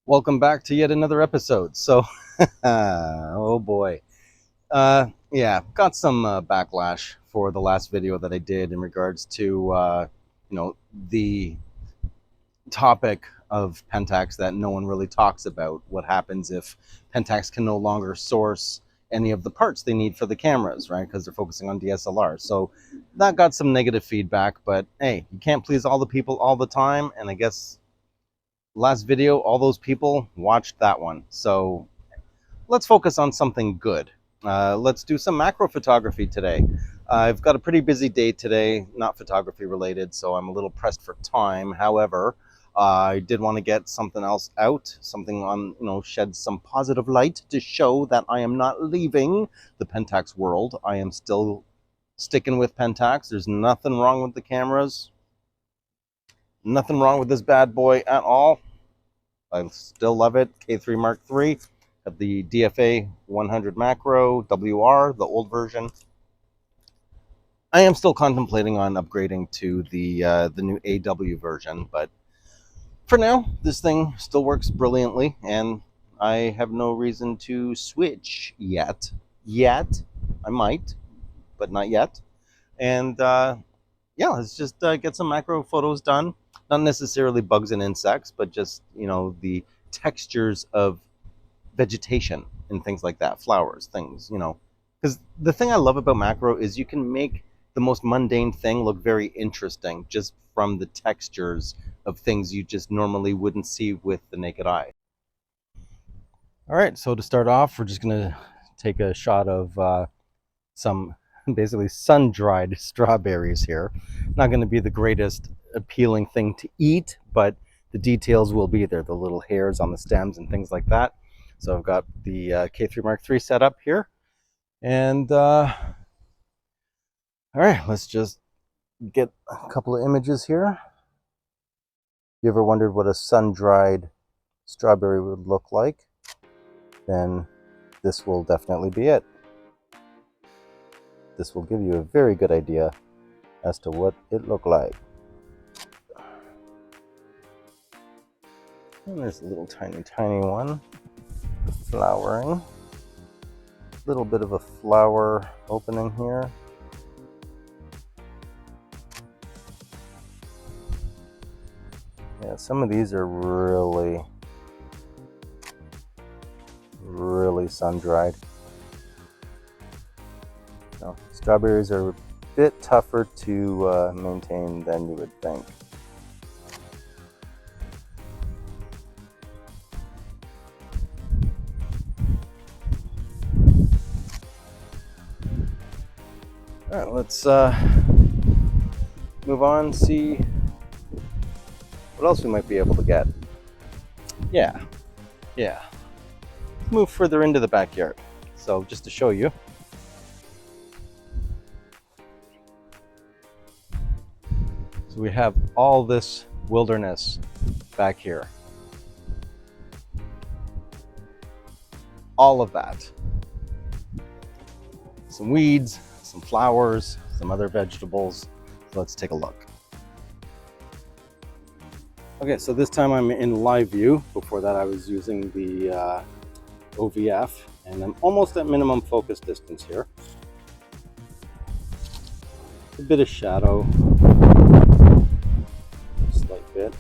Welcome back to yet another episode. Oh boy. Yeah, got some backlash for the last video that I did in regards to, the topic of PENTAX that no one really talks about. What happens if PENTAX can no longer source any of the parts they need for the cameras, right? Because they're focusing on DSLR. So that got some negative feedback, but hey, you can't please all the people all the time. And I guess last video, all those people watched that one. So let's focus on something good. Let's do some macro photography today. I've got a pretty busy day today, not photography related, so I'm a little pressed for time. However, I did want to get something else out, something on, shed some positive light to show that I am not leaving the Pentax world. I am still sticking with Pentax. There's nothing wrong with the cameras. Nothing wrong with this bad boy at all. I still love it. K3 Mark III. Have the DFA 100 macro, WR, the old version. I am still contemplating on upgrading to the new AW version, but for now, this thing still works brilliantly, and I have no reason to switch yet. I might, but not yet. And yeah, let's just get some macro photos done. Not necessarily bugs and insects, but just, the textures of vegetation and things like that, flowers, things, because the thing I love about macro is you can make the most mundane thing look very interesting just from the textures of things you just normally wouldn't see with the naked eye. All right, so to start off, we're just gonna take a shot of some basically sun-dried strawberries here. Not going to be the greatest appealing thing to eat, but the details will be there, the little hairs on the stems and things like that. So I've got the K3 Mark III set up here. And all right, let's just get a couple of images here. You ever wondered what a sun-dried strawberry would look like? Then this will definitely be it. This will give you a very good idea as to what it looked like. And there's a little tiny one flowering. A little bit of a flower opening here. Yeah, some of these are really sun-dried. So, strawberries are a bit tougher to maintain than you would think. All right, let's move on, see what else we might be able to get. Yeah. Move further into the backyard. So just to show you. So we have all this wilderness back here. All of that. Some weeds, some flowers, some other vegetables. So let's take a look. Okay, so this time I'm in live view. Before that I was using the OVF, and I'm almost at minimum focus distance here. A bit of shadow, a slight bit.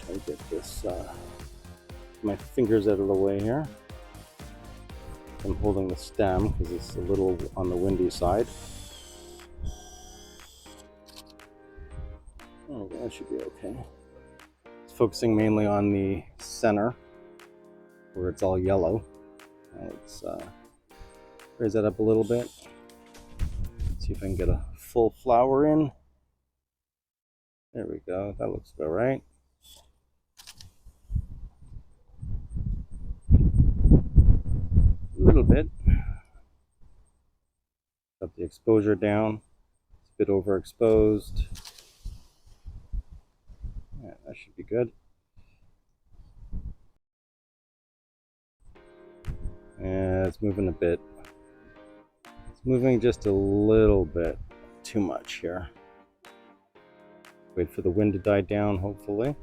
Try to get this, my fingers out of the way here. I'm holding the stem because it's a little on the windy side. Oh, that should be okay. It's focusing mainly on the center where it's all yellow. Let's raise that up a little bit. See if I can get a full flower in. There we go. That looks about right. A little bit. Got the exposure down. It's a bit overexposed. Yeah, that should be good. Yeah, it's moving a bit. It's moving just a little bit too much here. Wait for the wind to die down, hopefully.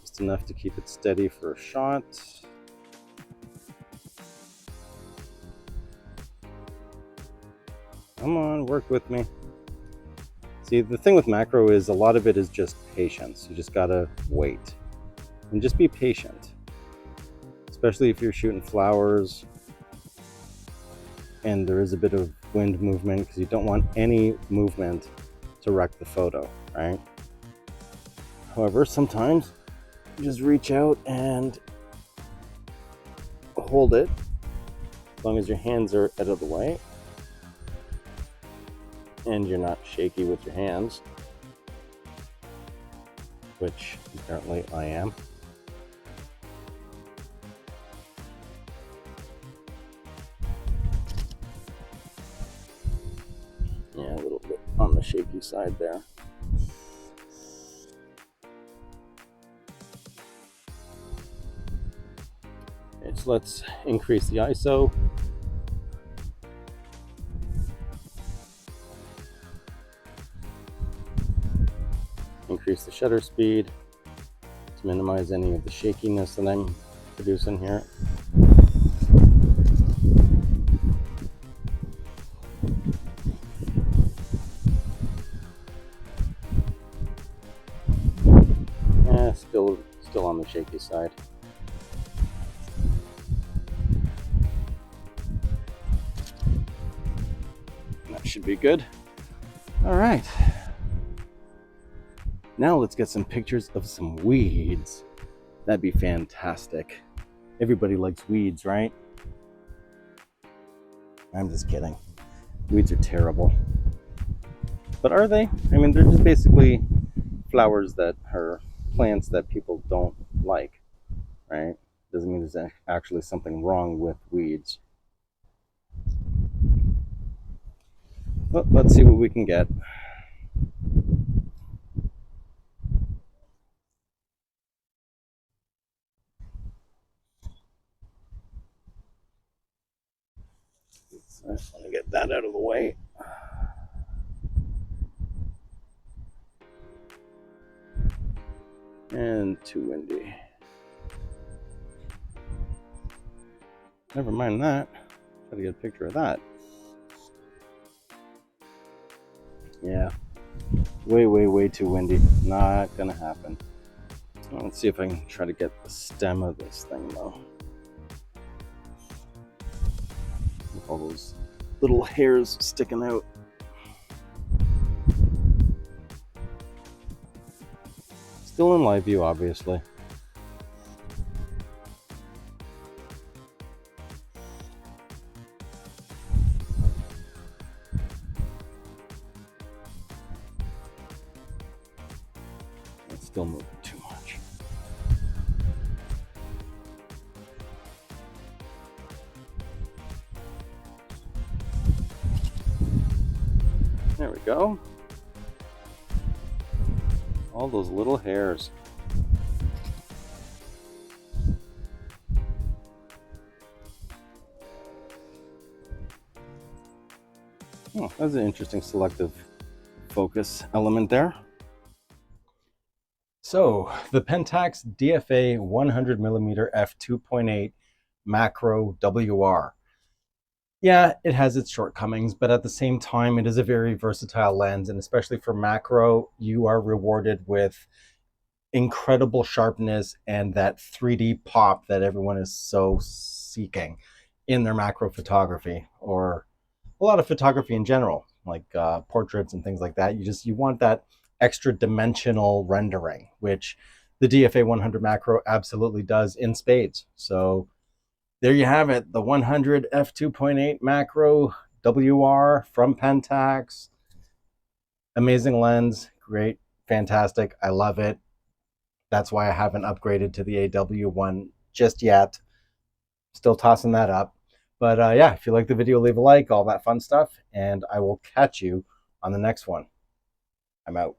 Just enough to keep it steady for a shot. Come on, work with me. See, the thing with macro is a lot of it is just patience. You just gotta wait and just be patient, especially if you're shooting flowers and there is a bit of wind movement, because you don't want any movement to wreck the photo, right? However, sometimes you just reach out and hold it as long as your hands are out of the way and you're not shaky with your hands, which apparently I am. Yeah, a little bit on the shaky side there. Okay, so let's increase the ISO. Increase the shutter speed to minimize any of the shakiness that I'm producing here. Still on the shaky side. That should be good. All right. Now let's get some pictures of some weeds. That'd be fantastic. Everybody likes weeds, right? I'm just kidding. Weeds are terrible. But are they? I mean, they're just basically flowers that are plants that people don't like, right? Doesn't mean there's actually something wrong with weeds. Well, let's see what we can get. I just want to get that out of the way. And too windy. Never mind that. Try to get a picture of that. Yeah. Way too windy. Not gonna happen. Well, let's see if I can try to get the stem of this thing though. With all those little hairs sticking out. Still in live view, obviously. It's still moving too much. There we go. All those little hairs. Oh, that's an interesting selective focus element there. So the PENTAX DFA 100mm f2.8 macro WR. Yeah, it has its shortcomings, but at the same time, it is a very versatile lens, and especially for macro, you are rewarded with incredible sharpness and that 3D pop that everyone is so seeking in their macro photography, or a lot of photography in general, like portraits and things like that. You want that extra dimensional rendering, which the DFA 100 macro absolutely does in spades. So there you have it, the 100 f2.8 macro WR from PENTAX. Amazing lens, great, fantastic. I love it. That's why I haven't upgraded to the AW one just yet. Still tossing that up. But yeah, if you like the video, leave a like, all that fun stuff, and I will catch you on the next one. I'm out.